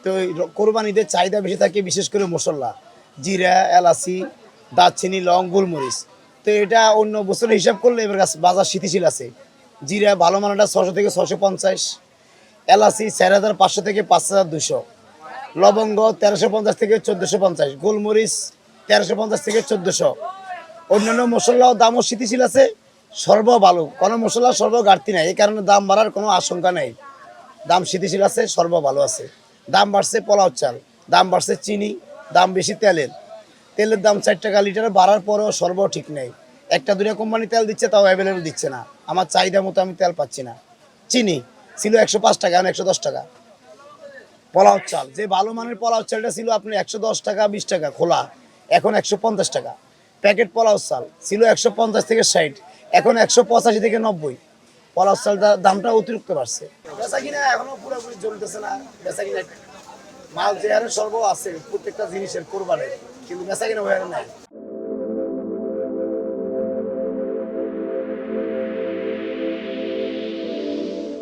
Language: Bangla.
তো কোরবানিদের চাহিদা বেশি থাকে বিশেষ করে মশলা, জিরা, এলাচি, দারচিনি, লং, গোলমরিচ। তো এটা অন্য বছরের হিসাব করলে এবার বাজার স্থিতিশীল আছে। জিরা ভালো মানটা 600 থেকে 650, এলাচি 4500 থেকে 5200, লবঙ্গ 1350 থেকে 1450, গোলমরিচ 1350 থেকে 1400। অন্যান্য মশলাও দামও স্থিতিশীল আছে, সর্ব ভালো, কোনো মশলা সর্ব ঘাটতি নাই, এই কারণে দাম বাড়ার কোনো আশঙ্কা নেই। দাম স্থিতিশীল আছে, সর্ব ভালো আছে। দাম বাড়ছে পোলাও চাল, দাম বাড়ছে চিনি, দাম বেশি তেলের। তেলের দাম 4 টাকা লিটারে বাড়ার পরেও সর্ব ঠিক নেই। একটা দুটা কোম্পানি তেল দিচ্ছে, তাও অ্যাভেলেবেল দিচ্ছে না। আমার চাহিদা মতো আমি তেল পাচ্ছি না। চিনি ছিল 105 টাকা, এখন 110 টাকা। পোলাও চাল, যে ভালো মানের পোলাও চালটা ছিল আপনি 110 টাকা 20 টাকা খোলা, এখন 150 টাকা। প্যাকেট পোলাও চাল ছিল 150 থেকে 60, এখন 185 থেকে 90। পোলাও চালটার দামটা অতিরিক্ত বাড়ছে। বেচা কিনা এখনো পুরোপুরি চলতেছে না। বেচা কিনা মাল যে হারে সর্ব আছে প্রত্যেকটা জিনিসের কোরবানের, কিন্তু বেচা কিনা হয়ে নাই।